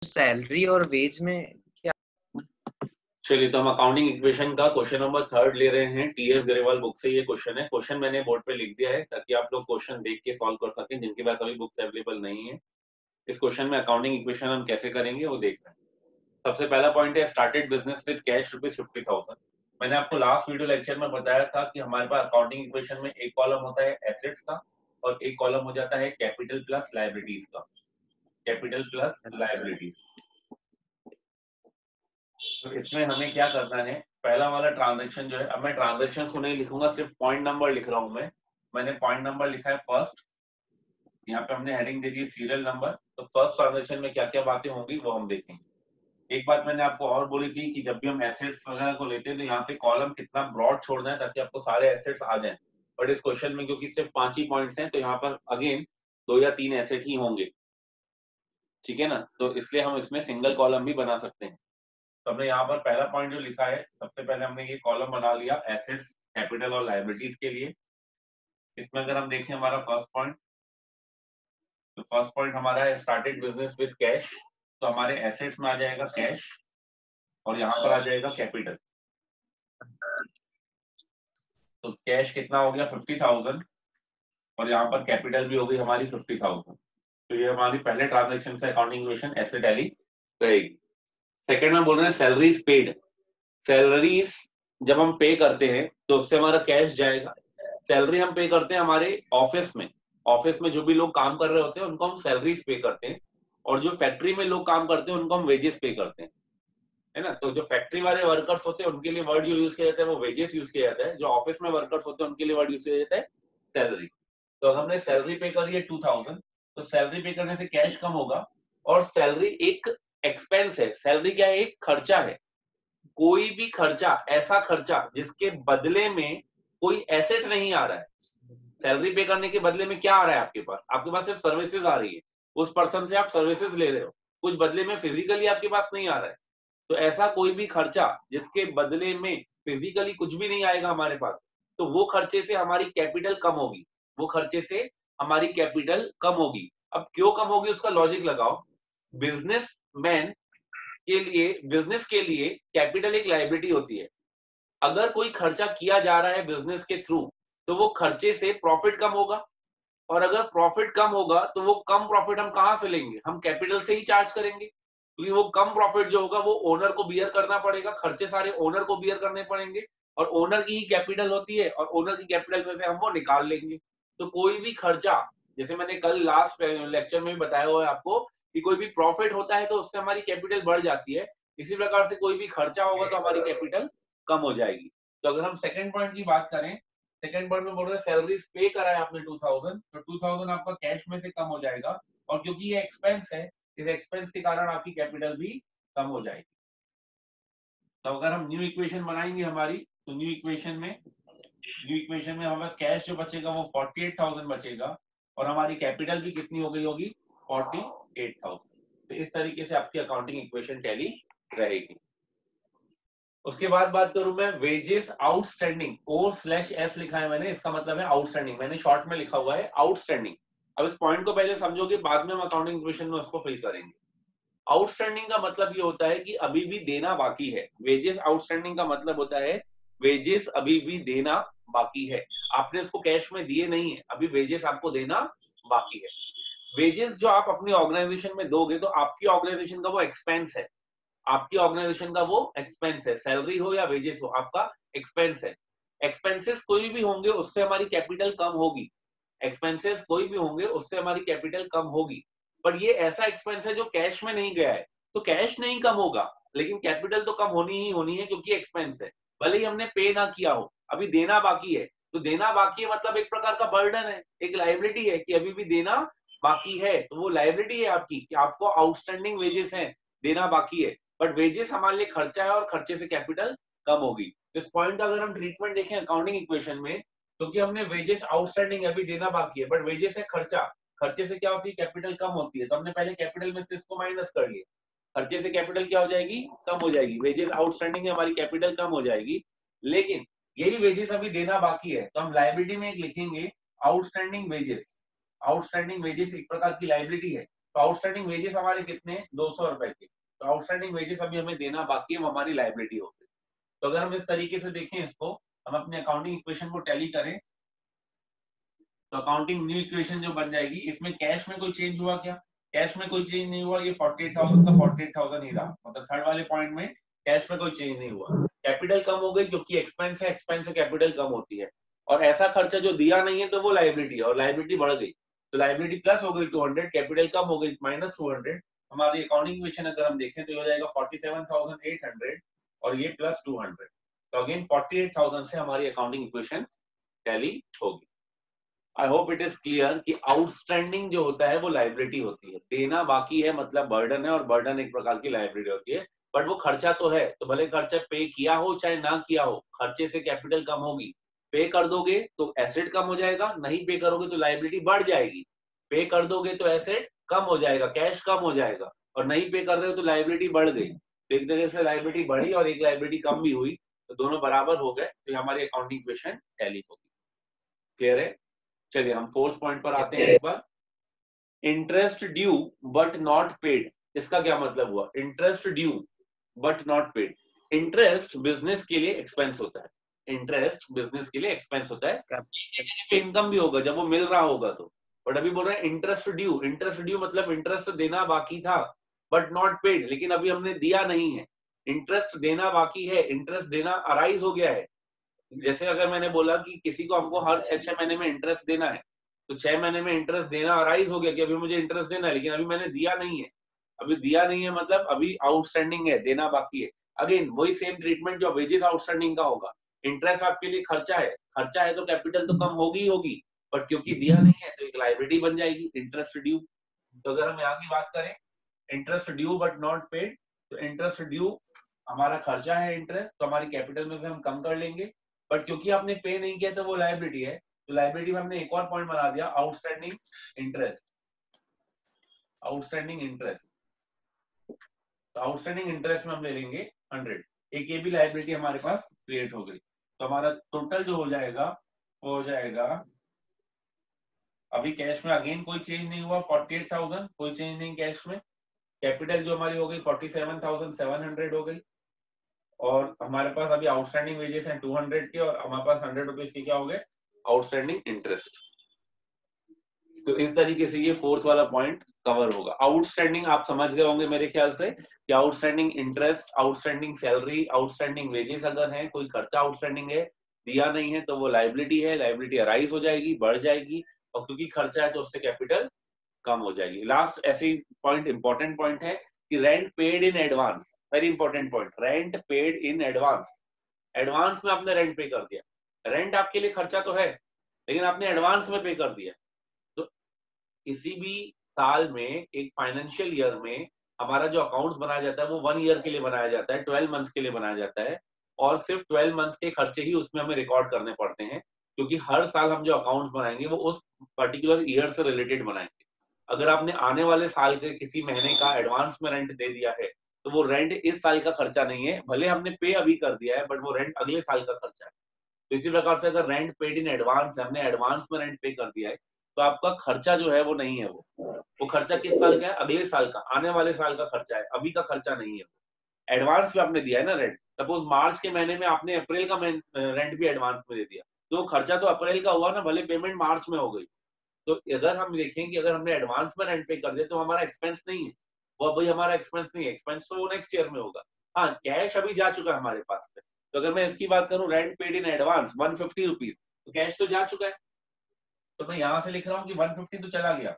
Salary और veg में क्या? चलिए, तो हम अकाउंटिंग इक्वेशन का क्वेश्चन नंबर 3 ले रहे हैं। टीएस ग्रेवाल बुक से ये क्वेश्चन है। क्वेश्चन मैंने बोर्ड पे लिख दिया है ताकि आप लोग क्वेश्चन देख के सॉल्व कर सकें, जिनके पास अभी बुक्स अवेलेबल नहीं है। इस क्वेश्चन में अकाउंटिंग इक्वेशन हम कैसे करेंगे वो देखते हैं। सबसे पहला पॉइंट है स्टार्टेड बिजनेस विद कैश ₹50,000। मैंने आपको लास्ट वीडियो लेक्चर में बताया था कि हमारे पास अकाउंटिंग इक्वेशन में एक कॉलम होता है एसेट्स का और एक कॉलम हो जाता है कैपिटल प्लस लायबिलिटीज का। Capital plus liabilities. तो इसमें हमें क्या करना है, पहला वाला ट्रांजैक्शन जो है, अब मैं ट्रांजैक्शन को नहीं लिखूंगा, सिर्फ पॉइंट नंबर लिख रहा हूं मैंने पॉइंट नंबर लिखा है फर्स्ट। यहाँ पे हमने हेडिंग दे दी सीरियल नंबर। तो फर्स्ट ट्रांजैक्शन में क्या क्या बातें होंगी वो हम देखेंगे। एक बात मैंने आपको और बोली थी कि जब भी हम एसेट्स वगैरह को लेते हैं तो यहाँ पे कॉलम कितना ब्रॉड छोड़ना है ताकि आपको सारे एसेट्स आ जाएं। बट इस क्वेश्चन में क्योंकि सिर्फ 5 ही पॉइंट्स हैं तो यहाँ पर अगेन 2 या 3 एसेट ही होंगे, ठीक है ना। तो इसलिए हम इसमें सिंगल कॉलम भी बना सकते हैं। तो हमने यहाँ पर पहला पॉइंट जो लिखा है, सबसे पहले हमने ये कॉलम बना लिया एसेट्स, कैपिटल और लायबिलिटीज के लिए। इसमें अगर हम देखें हमारा फर्स्ट पॉइंट, तो फर्स्ट पॉइंट हमारा है स्टार्टेड बिजनेस विद कैश। तो हमारे एसेट्स में आ जाएगा कैश और यहाँ पर आ जाएगा कैपिटल। तो कैश कितना हो गया 50,000 और यहाँ पर कैपिटल भी हो गई हमारी 50,000। तो ये हमारी पहले ट्रांजेक्शन से अकाउंटिंग इक्वेशन ऐसे टैली रहेगी। सेकेंड में बोल रहे हैं सैलरीज पेड। सैलरीज जब हम पे करते हैं तो उससे हमारा कैश जाएगा। सैलरी हम पे करते हैं हमारे ऑफिस में। ऑफिस में जो भी लोग काम कर रहे होते हैं उनको हम सैलरीज पे करते हैं, और जो फैक्ट्री में लोग काम करते हैं उनको हम वेजेस पे करते हैं, है ना। तो जो फैक्ट्री वाले वर्कर्स होते हैं उनके लिए वर्ड जो यूज किया जाता है वो वेजेस यूज किया जाता है। जो ऑफिस में वर्कर्स होते हैं उनके लिए वर्ड यूज किया जाता है सैलरी। तो अगर हमने सैलरी पे करी है 2000, तो सैलरी पे करने से कैश कम होगा। और सैलरी एक एक्सपेंस है। सैलरी क्या है? एक खर्चा है। कोई भी खर्चा, ऐसा खर्चा जिसके बदले में कोई एसेट नहीं आ रहा है। सैलरी पे करने के बदले में क्या आ रहा है आपके पास? आपके पास सिर्फ सर्विसेज आ रही है। उस पर्सन से आप सर्विसेज ले रहे हो, कुछ बदले में फिजिकली आपके पास नहीं आ रहा है। तो ऐसा कोई भी खर्चा जिसके बदले में फिजिकली कुछ भी नहीं आएगा हमारे पास, तो वो खर्चे से हमारी कैपिटल कम होगी। वो खर्चे से हमारी कैपिटल कम होगी। अब क्यों कम होगी उसका लॉजिक लगाओ। बिजनेसमैन के लिए, बिजनेस के लिए कैपिटल एक लायबिलिटी होती है। अगर कोई खर्चा किया जा रहा है बिजनेस के थ्रू, तो वो खर्चे से प्रॉफिट कम होगा। और अगर प्रॉफिट कम होगा तो वो कम प्रॉफिट हम कहां से लेंगे? हम कैपिटल से ही चार्ज करेंगे, क्योंकि वो कम प्रॉफिट जो होगा वो ओनर को बियर करना पड़ेगा। खर्चे सारे ओनर को बियर करने पड़ेंगे और ओनर की ही कैपिटल होती है और ओनर की कैपिटल में से हम वो निकाल लेंगे। तो कोई भी खर्चा, जैसे मैंने कल लास्ट लेक्चर में भी बताया हुआ है आपको कि कोई भी प्रॉफिट होता है तो उससे हमारी कैपिटल बढ़ जाती है। इसी प्रकार से कोई भी खर्चा होगा तो हमारी कैपिटल कम हो जाएगी। तो अगर हम सेकंड पॉइंट की बात करें, सेकंड पॉइंट में बोल रहे हैं सैलरीज पे करा है आपने 2000, तो 2000 आपका कैश में से कम हो जाएगा। और क्योंकि ये एक्सपेंस है, इस एक्सपेंस के कारण आपकी कैपिटल भी कम हो जाएगी। तो अगर हम न्यू इक्वेशन बनाएंगे हमारी, तो न्यू इक्वेशन में हमारे पास कैश जो बचेगा वो 48,000 बचेगा और हमारी कैपिटल भी कितनी हो गई होगी? 48,000। तो इस तरीके से आपकी अकाउंटिंग इक्वेशन टैली रहेगी। उसके बाद बात करूं मैं वेजेस आउटस्टैंडिंग। O/S लिखा है मैंने, इसका मतलब है आउटस्टैंडिंग। मैंने शॉर्ट में लिखा हुआ है आउटस्टैंडिंग। अब इस पॉइंट को पहले समझोगे, बाद में हम अकाउंटिंग इक्वेशन में उसको फिल करेंगे। आउटस्टैंडिंग का मतलब ये होता है कि अभी भी देना बाकी है। वेजेस आउटस्टैंडिंग का मतलब होता है वेजेस अभी भी देना बाकी है। आपने उसको कैश में दिए नहीं है, अभी वेजेस आपको देना बाकी है। वेजेस जो आप अपनी ऑर्गेनाइजेशन में दोगे तो आपकी ऑर्गेनाइजेशन का वो एक्सपेंस है। आपकी ऑर्गेनाइजेशन का वो एक्सपेंस है। सैलरी हो या वेजेस हो, आपका एक्सपेंस है। एक्सपेंसेस कोई भी होंगे उससे हमारी कैपिटल कम होगी। एक्सपेंसेस कोई भी होंगे उससे हमारी कैपिटल कम होगी। पर ये ऐसा एक्सपेंस है जो कैश में नहीं गया है, तो कैश नहीं कम होगा, लेकिन कैपिटल तो कम होनी ही होनी है क्योंकि एक्सपेंस है। भले ही हमने पे ना किया हो, अभी देना बाकी है। तो देना बाकी है मतलब एक प्रकार का बर्डन है, एक लायबिलिटी है कि अभी भी देना बाकी है। तो वो लायबिलिटी है आपकी कि आपको आउटस्टैंडिंग वेजेस हैं, देना बाकी है। बट वेजेस हमारे लिए खर्चा है और खर्चे से कैपिटल कम होगी। तो इस पॉइंट का अगर हम ट्रीटमेंट देखें अकाउंटिंग इक्वेशन में, क्योंकि हमने वेजेस आउटस्टैंडिंग अभी देना बाकी है, बट वेजेस है खर्चा। खर्चे से क्या होती है? कैपिटल कम होती है। तो हमने पहले कैपिटल में से इसको माइनस कर लिया। खर्चे से कैपिटल क्या हो जाएगी? कम हो जाएगी। वेजेस आउटस्टैंडिंग है, हमारी कैपिटल कम हो जाएगी। लेकिन यही वेजेस अभी देना बाकी है, तो हम लायबिलिटी में एक लिखेंगे आउटस्टैंडिंग वेजेस। आउटस्टैंडिंग वेजेस एक प्रकार की लायबिलिटी है। तो आउटस्टैंडिंग वेजेस हमारे कितने, 200 रुपए के। तो आउटस्टैंडिंग वेजेस अभी हमें देना बाकी है, वो हमारी लायबिलिटी होगी। तो अगर हम इस तरीके से देखें इसको, हम अपने अकाउंटिंग इक्वेशन को टैली करें, तो अकाउंटिंग न्यू इक्वेशन जो बन जाएगी, इसमें कैश में कोई चेंज हुआ क्या? कैश में कोई चेंज नहीं हुआ, ये 48,000 का 48,000 ही रहा, मतलब थर्ड वाले पॉइंट में कैश में कोई चेंज नहीं हुआ। कैपिटल कम हो गई क्योंकि एक्सपेंस है, एक्सपेंस से कैपिटल कम होती है, और ऐसा खर्चा जो दिया नहीं है तो वो लायबिलिटी है, और लायबिलिटी बढ़ गई तो लायबिलिटी प्लस हो गई 200, कैपिटल कम हो गई -200। हमारी अकाउंटिंग इक्वेशन अगर हम देखें तो ये हो जाएगा 47,800 और ये प्लस 200, तो अगेन 48,000 से हमारी अकाउंटिंग इक्वेशन टैली होगी। I hope it is clear कि आउटस्टैंडिंग जो होता है वो लायबिलिटी होती है, देना बाकी है मतलब बर्डन है, और बर्डन एक प्रकार की लायबिलिटी होती है, बट वो खर्चा तो है, तो भले खर्चा पे किया हो चाहे ना किया हो, खर्चे से कैपिटल कम होगी। पे कर दोगे तो एसेट कम हो जाएगा, नहीं पे करोगे तो लायबिलिटी बढ़ जाएगी। पे कर दोगे तो एसेट कम हो जाएगा, कैश कम हो जाएगा, और नहीं पे कर रहे हो तो लायबिलिटी बढ़ गई। तो एक जगह से लायबिलिटी बढ़ी और एक लायबिलिटी कम भी हुई, तो दोनों बराबर हो गए, तो हमारी अकाउंटिंग इक्वेशन टैली होगी। क्लियर है? चलिए हम फोर्थ पॉइंट पर आते हैं एक बार। Interest due but not paid, इसका क्या मतलब हुआ? Interest due but not paid, interest business के लिए एक्सपेंस होता है, इंटरेस्ट बिजनेस के लिए एक्सपेंस होता है, इनकम भी होगा जब वो मिल रहा होगा तो, बट अभी बोल रहे हैं इंटरेस्ट ड्यू। इंटरेस्ट ड्यू मतलब इंटरेस्ट देना बाकी था बट नॉट पेड, लेकिन अभी हमने दिया नहीं है। इंटरेस्ट देना बाकी है, इंटरेस्ट देना अराइज हो गया है। जैसे अगर मैंने बोला कि किसी को हमको हर 6 महीने में इंटरेस्ट देना है, तो 6 महीने में इंटरेस्ट देना अराइज हो गया कि अभी मुझे इंटरेस्ट देना है, लेकिन अभी मैंने दिया नहीं है। अभी दिया नहीं है मतलब अभी आउटस्टैंडिंग है, देना बाकी है। अगेन वही सेम ट्रीटमेंट जो वेजेस आउटस्टैंडिंग का होगा। इंटरेस्ट आपके लिए खर्चा है, खर्चा है तो कैपिटल तो कम होगी ही होगी, बट क्योंकि दिया नहीं है तो एक लायबिलिटी बन जाएगी, इंटरेस्ट ड्यू। तो अगर हम यहाँ की बात करें, interest due but not paid, तो इंटरेस्ट ड्यू हमारा खर्चा है इंटरेस्ट, तो हमारी कैपिटल में से हम कम कर लेंगे, बट क्योंकि आपने पे नहीं किया तो वो लायबिलिटी है, तो लायबिलिटी में हमने एक और पॉइंट बना दिया, आउटस्टैंडिंग इंटरेस्ट। आउटस्टैंडिंग इंटरेस्ट, तो आउटस्टैंडिंग इंटरेस्ट में हम ले लेंगे 100, एक ये भी लायबिलिटी हमारे पास क्रिएट हो गई। तो हमारा टोटल जो हो जाएगा वो हो जाएगा, अभी कैश में अगेन कोई चेंज नहीं हुआ, 48,000 कोई चेंज नहीं कैश में, कैपिटल जो हमारी हो गई 47,700 हो गई, और हमारे पास अभी आउटस्टैंडिंग वेजेस हैं 200 के, और हमारे पास 100 रुपीज के क्या हो गए, आउटस्टैंडिंग इंटरेस्ट। तो इस तरीके से ये फोर्थ वाला पॉइंट कवर होगा। आउटस्टैंडिंग आप समझ गए होंगे मेरे ख्याल से कि outstanding interest, outstanding salary, outstanding wages अगर है, कोई खर्चा आउटस्टैंडिंग है, दिया नहीं है तो वो लायबिलिटी है, लायबिलिटी अराइज हो जाएगी, बढ़ जाएगी, और क्योंकि खर्चा है तो उससे कैपिटल कम हो जाएगी। लास्ट ऐसी पॉइंट, इंपॉर्टेंट पॉइंट है कि rent paid in advance, very important point, rent paid in advance. Advance में आपने रेंट पे कर दिया, रेंट आपके लिए खर्चा तो है लेकिन आपने एडवांस में पे कर दिया। तो किसी भी साल में, एक फाइनेंशियल ईयर में हमारा जो अकाउंट्स बनाया जाता है वो 1 ईयर के लिए बनाया जाता है, 12 मंथ्स के लिए बनाया जाता है, और सिर्फ 12 मंथ्स के खर्चे ही उसमें हमें रिकॉर्ड करने पड़ते हैं, क्योंकि हर साल हम जो अकाउंट्स बनाएंगे वो उस पर्टिकुलर ईयर से रिलेटेड बनाएंगे। अगर आपने आने वाले साल के किसी महीने का एडवांस में रेंट दे दिया है तो वो रेंट इस साल का खर्चा नहीं है, भले हमने पे अभी कर दिया है बट वो रेंट अगले साल का खर्चा है। तो इसी प्रकार से अगर रेंट पेड इन एडवांस है, हमने एडवांस में रेंट पे कर दिया है, तो आपका खर्चा जो है वो नहीं है, वो खर्चा किस साल का है, अगले साल का, आने वाले साल का खर्चा है, अभी का खर्चा नहीं है। एडवांस में आपने दिया है ना रेंट, सपोज मार्च के महीने में आपने अप्रैल का रेंट भी एडवांस में दे दिया, तो खर्चा तो अप्रैल का हुआ ना, भले पेमेंट मार्च में हो गई। तो अगर हम देखें कि अगर हमने एडवांस में रेंट पे कर दिया तो हमारा एक्सपेंस नहीं है, वो अभी हमारा एक्सपेंस नहीं है, एक्सपेंस तो वो नेक्स्ट ईयर में होगा। हाँ, कैश अभी जा चुका है हमारे पास से, तो अगर मैं इसकी बात करूं, rent paid in advance 150 rupees, तो कैश तो जा चुका है, तो मैं यहाँ से लिख रहा हूँ कि 150 तो चला गया,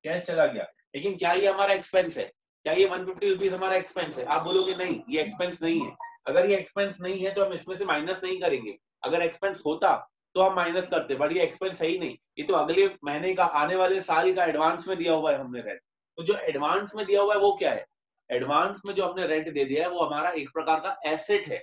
कैश चला गया, लेकिन क्या ये हमारा एक्सपेंस है? क्या ये 150 रुपीज हमारा एक्सपेंस है? आप बोलोगे नहीं, ये एक्सपेंस नहीं है। अगर ये एक्सपेंस नहीं है तो हम इसमें से माइनस नहीं करेंगे, अगर एक्सपेंस होता तो हम माइनस करते, बट ये एक्सपेंस है ही नहीं, ये तो अगले महीने का, आने वाले साल का एडवांस में दिया हुआ है हमने रेंट। तो जो एडवांस में दिया हुआ है वो क्या है? एडवांस में जो हमने रेंट दे दिया है वो हमारा एक प्रकार का एसेट है,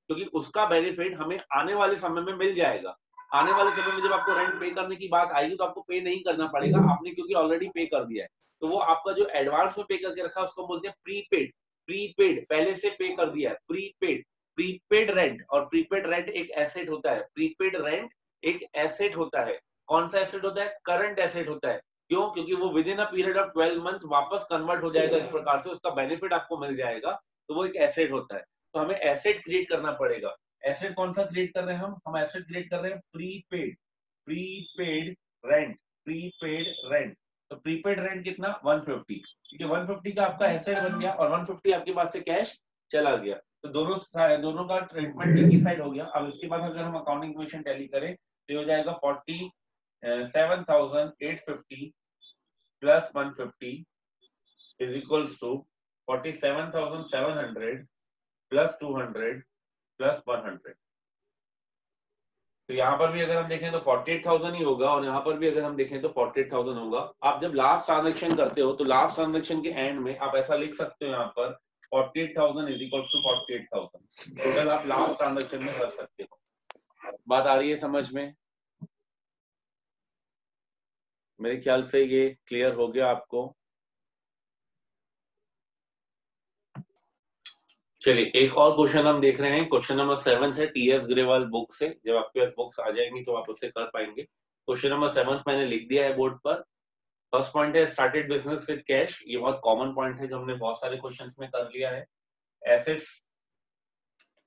क्योंकि उसका बेनिफिट हमें आने वाले समय में मिल जाएगा। आने वाले समय में जब आपको रेंट पे करने की बात आएगी तो आपको पे नहीं करना पड़ेगा, आपने क्योंकि ऑलरेडी पे कर दिया है। तो वो आपका जो एडवांस में पे करके रखा है उसको बोलते हैं प्रीपेड। प्रीपेड, पहले से पे कर दिया है, प्रीपेड। प्रीपेड रेंट, और प्रीपेड रेंट एक एसेट होता है, प्रीपेड रेंट एक एसेट होता है। कौन सा एसेट होता है? करंट एसेट होता है। क्यों? क्योंकि वो with in a period of 12 month वापस कन्वर्ट हो जाएगा एक प्रकार से, उसका बेनिफिट आपको मिल जाएगा, तो वो एक एसेट होता है। तो हमें एसेट क्रिएट करना पड़ेगा। एसेट कौन सा क्रिएट कर रहे हैं हम एसेट क्रिएट कर रहे हैं prepaid, prepaid rent, prepaid rent. तो प्रीपेड रेंट कितना 150, ठीक है, 150 का आपका एसेट बन गया और 150 आपके पास से कैश चला गया। तो दोनों का ट्रीटमेंट एक ही साइड हो गया। अब इसके बाद अगर हम अकाउंटिंग इक्वेशन टैली करें तो हो जाएगा 47,850 plus 150 is equals to 47,700 plus 200 plus 100। तो यहाँ पर भी अगर हम देखें तो 48,000 ही होगा और यहाँ पर भी अगर हम देखें तो 48,000 होगा। आप जब लास्ट ट्रांजेक्शन करते हो तो लास्ट ट्रांजेक्शन के एंड में आप ऐसा लिख सकते हो यहाँ पर 48,000 is equals to 48,000। टोटल आप लास्ट ट्रांजेक्शन में कर सकते हो। बात आ रही है समझ में? मेरे ख्याल से ये क्लियर हो गया आपको। चलिए एक और क्वेश्चन हम देख रहे हैं, क्वेश्चन नंबर 7 है टीएस ग्रेवाल बुक से। जब आपके पास बुक्स आ जाएंगी तो आप उससे कर पाएंगे। क्वेश्चन नंबर 7 मैंने लिख दिया है बोर्ड पर। फर्स्ट पॉइंट है स्टार्टेड बिजनेस विद कैश। ये बहुत कॉमन पॉइंट है जो हमने बहुत सारे क्वेश्चंस में कर लिया है। Assets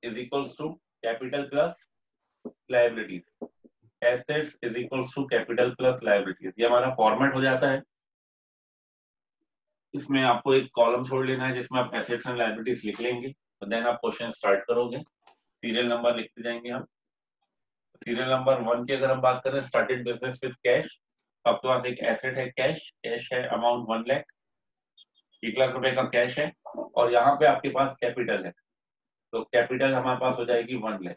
is equals to capital plus liabilities, assets is equals to capital plus liabilities. ये हमारा फॉर्मेट हो जाता है। इसमें आपको एक कॉलम छोड़ लेना है जिसमें आप एसेट्स एंड लायबिलिटीज लिख लेंगे, तो देन आप क्वेश्चन स्टार्ट करोगे। सीरियल नंबर लिखते जाएंगे हम। सीरियल नंबर 1 की अगर हम बात करें स्टार्टेड बिजनेस विद कैश, तो आपके पास एक एसेट है कैश, कैश है अमाउंट 1 लाख, 1 लाख रुपए का कैश है और यहाँ पे आपके पास कैपिटल है, तो कैपिटल हमारे पास हो जाएगी 1 लाख।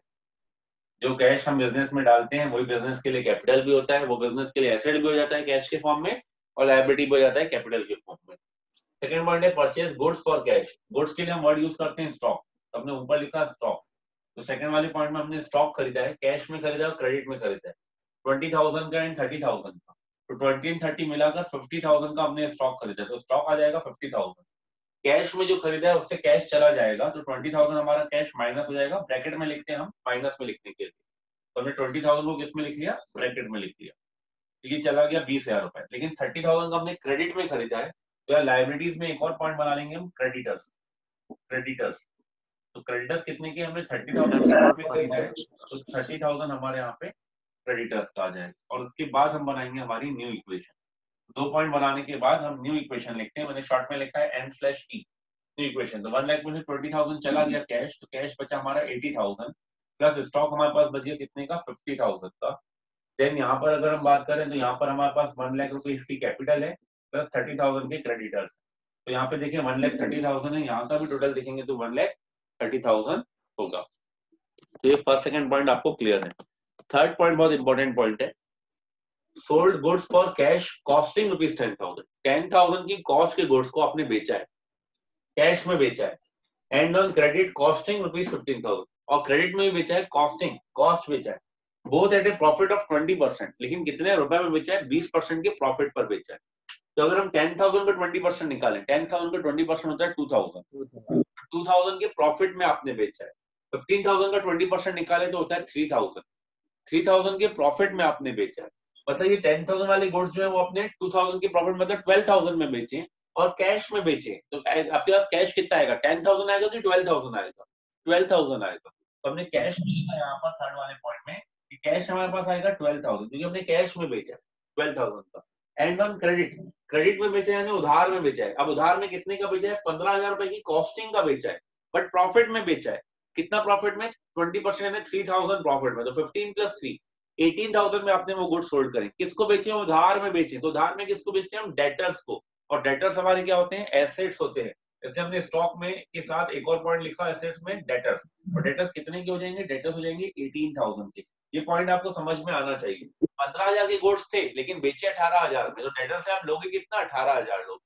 जो कैश हम बिजनेस में डालते हैं वही बिजनेस के लिए कैपिटल भी होता है, वो बिजनेस के लिए एसेट भी हो जाता है कैश के फॉर्म में और लायबिलिटी भी हो जाता है कैपिटल के फॉर्म में। सेकंड पॉइंट है purchase goods for cash. Goods के लिए हम वर्ड यूज करते हैं स्टॉक, तो हमने ऊपर लिखा स्टॉक। तो सेकंड वाले पॉइंट में हमने स्टॉक खरीदा है, कैश में खरीदा है और क्रेडिट में खरीदा है, 20,000 का एंड 30,000 का। तो 20 एंड 30 मिलाकर 50,000 का हमने स्टॉक खरीदा, तो स्टॉक आ जाएगा 50,000। कैश में जो खरीदा है उससे कैश चला जाएगा, तो 20,000 हमारा कैश माइनस हो जाएगा। ब्रैकेट में लिखते हैं हम माइनस में लिखने के लिए, तो हमने 20,000 को किस में लिख लिया, ब्रैकेट में लिख लिया। तो ये चला गया 20,000 रुपए। लेकिन 30,000 का हमने क्रेडिट में खरीदा है, तो यार लाइबिलिटीज में एक और पॉइंट बना लेंगे हम, क्रेडिटर्स। क्रेडिटर्स तो क्रेडिटर्स कितने के, हमने 30,000 क्रेडिट में खरीदा है, तो 30,000 हमारे यहाँ पे क्रेडिटर्स का आ जाएगा। और उसके बाद हम बनाएंगे हमारी न्यू इक्वेशन। 2 पॉइंट बनाने के बाद हम न्यू इक्वेशन लिखते हैं। मैंने शॉर्ट में लिखा है n/e न्यू इक्वेशन। तो 1 लाख में से 20,000 चला गया कैश, तो कैश बचा हमारा 80,000 प्लस स्टॉक हमारे पास बच गया कितने का, 50,000 का। देन यहाँ पर अगर हम बात करें तो यहाँ पर हमारे पास 1 लाख रुपए इसकी कैपिटल है प्लस 30,000 के क्रेडिटर्स। तो यहाँ पे देखिए 1,30,000 है, यहाँ का भी टोटल देखेंगे तो 1,30,000 होगा। तो ये फर्स्ट सेकंड पॉइंट आपको क्लियर है। थर्ड पॉइंट बहुत इंपॉर्टेंट पॉइंट है, sold goods for cash costing rupees 10,000। 10,000 की कॉस्ट के गुड्स को आपने बेचा है, कैश में बेचा है, and on credit costing rupees 15,000, और क्रेडिट में भी बेचा है कॉस्टिंग, कॉस्ट बेचा है, both at A profit of 20%। लेकिन कितने रुपए में बेचा है, 20% के प्रॉफिट पर बेचा है। तो अगर हम 10,000 का 20% निकालें, 10,000 का 20% होता है 2,000। 2,000 के प्रॉफिट में आपने बेचा है। 15,000 का 20% निकाले तो होता है 3,000। 3,000 के प्रॉफिट में आपने बेचा है। मतलब ये 10,000 वाले गुड्स जो है वो अपने 2,000 के प्रॉफिट मतलब 12,000 में बेचे और कैश में बेचे। तो आपके पास कैश कितना आएगा, 10,000 आएगा कि 12,000 आएगा, 12,000 आएगा। तो हमने कैश में लिखा यहाँ पर थर्ड वाले पॉइंट में कि कैश हमारे पास आएगा 12,000 क्योंकि हमने कैश में बेचा 12,000 का। एंड ऑन क्रेडिट, क्रेडिट में बेचा यानी उधार में बेचा है। अब उधार में कितने का बेचा है, 15,000 रुपए की कॉस्टिंग का बेचा है, बट प्रॉफिट में बेचा है। कितना प्रॉफिट में, 20% यानी 3,000 प्रॉफिट में। तो 15 प्लस 3 18,000 में आपने वो गुड्स सोल्ड करें। किसको बेचे, उधार में बेचे। तो उधार में किसको बेचते हैं हम, डेटर्स को। और डेटर्स हमारे क्या होते हैं, एसेट्स होते हैं। इसलिए हमने स्टॉक में के साथ एक और पॉइंट लिखा एसेट्स में डेटर्स। और डेटर्स कितने के हो जाएंगे, डेटर्स हो जाएंगे 18,000 के। ये पॉइंट आपको समझ में आना चाहिए। 15,000 के गुड्स थे लेकिन बेचे 18,000 में, तो डेटर्स से आप लोगे कितना, 18,000 लोगे।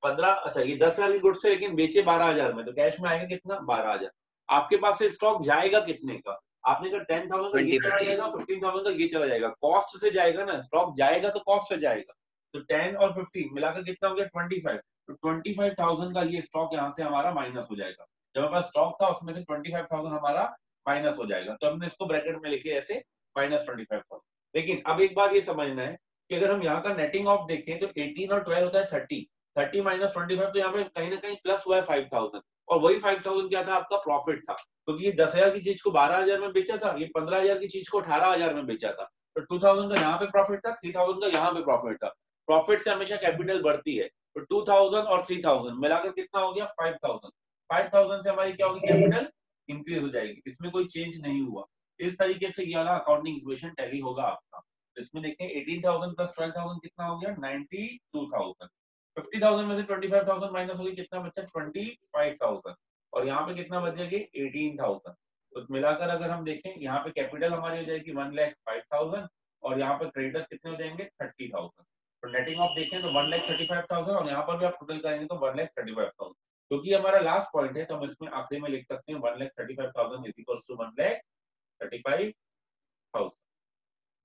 15 अच्छा ये 10,000 के गुड्स थे लेकिन बेचे 12,000 में, तो कैश में आएगा कितना, 12,000। आपके पास से स्टॉक जाएगा कितने का, आपने कहा 10,000 का ये चला जाएगा, 15,000 का ये चला जाएगा, कॉस्ट से जाएगा ना, स्टॉक जाएगा तो कॉस्ट से जाएगा। तो 10 और 15 मिलाकर कितना हो गया, 25। तो 25,000 का ये स्टॉक यहाँ से हमारा माइनस हो जाएगा। जब हमारे पास स्टॉक था उसमें से 25,000 हमारा माइनस हो जाएगा। तो हमने इसको ब्रैकेट में लिखे ऐसे -25,000। लेकिन अब एक बात ये समझना है, कि अगर हम यहाँ का नेटिंग ऑफ देखें तो 18 और 12 होता है 30, 30 माइनस 25, तो यहाँ पे कहीं ना कहीं प्लस हुआ है 5000, और वही 5000 क्या था आपका प्रॉफिट था, क्योंकि ये 10,000 की चीज को 12,000 में बेचा था, ये 15,000 की चीज को 18,000 में बेचा था, तो 2000 का यहाँ पे प्रॉफिट था, 3000 का यहाँ पे प्रॉफिट था। प्रॉफिट से हमेशा कैपिटल बढ़ती है, तो 2000 और 3000 मिलाकर कितना हो गया 5000, 5000 से हमारी क्या होगी कैपिटल इंक्रीज हो जाएगी, इसमें कोई चेंज नहीं हुआ। इस तरीके से ये वाला अकाउंटिंग इक्वेशन टैली होगा आपका। इसमें देखें 18,000 प्लस 12,000 कितना हो गया 92,000, 50,000 में से 25,000 माइनस हो गई, कितना बचा 25,000, और यहाँ पे कितना बचेगी 18,000। तो मिलाकर अगर हम देखें यहाँ पे कैपिटल हमारी हो जाएगी 1,05,000 और यहाँ पे क्रेडिटर्स कितने हो जाएंगे 30,000। तो नेटिंग ऑफ देखें तो 1,35,000 और यहाँ पर भी आप टोटल करेंगे तो 1,35,000, क्योंकि हमारा लास्ट पॉइंट है तो हम इसमें आखिरी में लिख सकते हैं 1,35,000 इज इक्वल टू 1,35,000।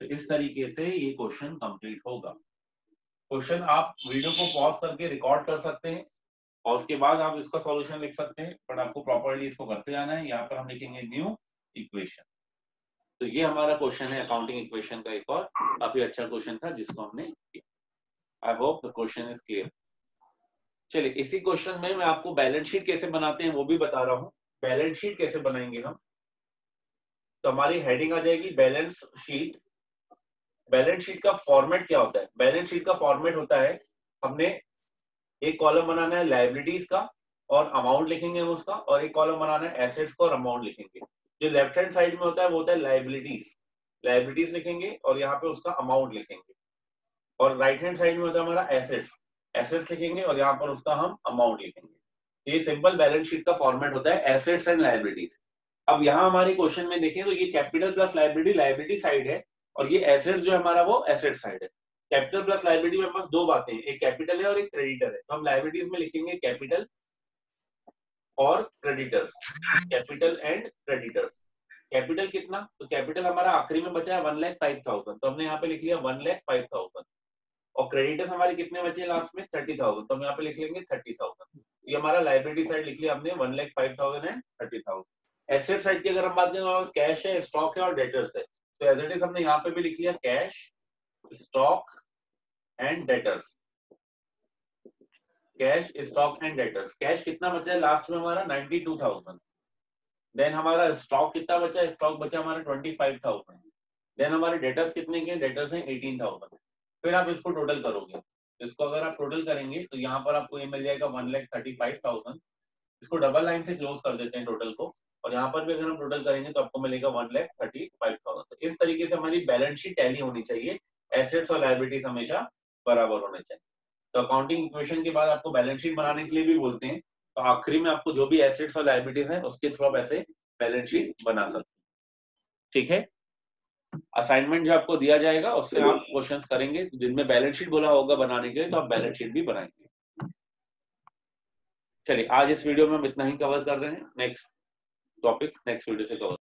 तो इस तरीके से ये क्वेश्चन कंप्लीट होगा। क्वेश्चन आप वीडियो को पॉज करके रिकॉर्ड कर सकते हैं और उसके बाद आप इसका सॉल्यूशन लिख सकते हैं, बट आपको प्रॉपर्ली इसको करते जाना है। यहाँ पर हम लिखेंगे न्यू इक्वेशन। तो ये हमारा क्वेश्चन है अकाउंटिंग इक्वेशन का, एक और काफी अच्छा क्वेश्चन था जिसको हमने किया। I hope the question is clear. चलिए इसी क्वेश्चन में मैं आपको बैलेंस शीट कैसे बनाते हैं वो भी बता रहा हूँ। बैलेंस शीट कैसे बनाएंगे हम, तो हमारी हेडिंग आ जाएगी बैलेंस शीट। बैलेंस शीट का फॉर्मेट क्या होता है, बैलेंस शीट का फॉर्मेट होता है हमने एक कॉलम बनाना है लायबिलिटीज का और अमाउंट लिखेंगे हम उसका, और एक कॉलम बनाना है एसेट्स का और अमाउंट लिखेंगे। जो लेफ्ट हैंड साइड में होता है वो होता है लायबिलिटीज, लायबिलिटीज लिखेंगे और यहाँ पे उसका अमाउंट लिखेंगे, और राइट हैंड साइड में होता है हमारा एसेट्स, एसेट्स लिखेंगे और यहाँ पर उसका हम अमाउंट लिखेंगे। ये सिंपल बैलेंस शीट का फॉर्मेट होता है एसेट्स एंड लायबिलिटीज। अब यहाँ हमारे क्वेश्चन में देखें तो ये capital plus liability liability side है और ये एसेट्स जो है हमारा वो एसेट साइड है। कैपिटल प्लस लायबिलिटी में पास दो बातें हैं, एक कैपिटल है और एक क्रेडिटर है। तो हम लायबिलिटीज में लिखेंगे कैपिटल और creditors, capital and creditors. Capital कितना, तो कैपिटल हमारा आखिरी में बचा है 1,05,000, तो हमने यहाँ पे लिख लिया 1,05,000, और क्रेडिटर्स हमारे कितने बचे लास्ट में 30,000, तो हम यहाँ पे लिख लेंगे 30,000। ये हमारा लायबिलिटी साइड लिख लिया हमने 1,05,000 एंड 30,000। एसेट साइड की अगर हम बात करें कैश है, स्टॉक है और डेटर्स है, तो एज इट इज हमने यहाँ पे भी लिख लिया cash, stock and debtors, cash stock and debtors. Cash कितना बचा है लास्ट में हमारा 92,000, देन हमारा स्टॉक कितना बचा है, स्टॉक बचा हमारा 25,000, देन हमारे डेटर्स कितने के, डेटर्स हैं 18,000। फिर आप इसको टोटल करोगे, इसको अगर आप टोटल करेंगे तो यहाँ पर आपको ये मिल जाएगा 1,35,000। इसको डबल लाइन से क्लोज कर देते हैं टोटल को, और यहाँ पर भी अगर हम टोटल करेंगे तो आपको मिलेगा 1,35,000। तो इस तरीके से हमारी बैलेंस शीट टैली होनी चाहिए, एसेट्स और लायबिलिटीज हमेशा बराबर होने चाहिए। तो अकाउंटिंग इक्वेशन के बाद आपको बैलेंस शीट बनाने के लिए भी बोलते हैं, तो आखिरी में आपको जो भी एसेट्स और लायबिलिटीज हैं उसके थ्रू आप ऐसे बैलेंस शीट बना सकते हैं। ठीक है, असाइनमेंट जो आपको दिया जाएगा उससे आप क्वेश्चंस करेंगे, जिनमें बैलेंस शीट बोला होगा बनाने के लिए तो आप बैलेंस शीट भी बनाएंगे। चलिए आज इस वीडियो में हम इतना ही कवर कर रहे हैं, नेक्स्ट टॉपिक्स नेक्स्ट वीडियो से कवर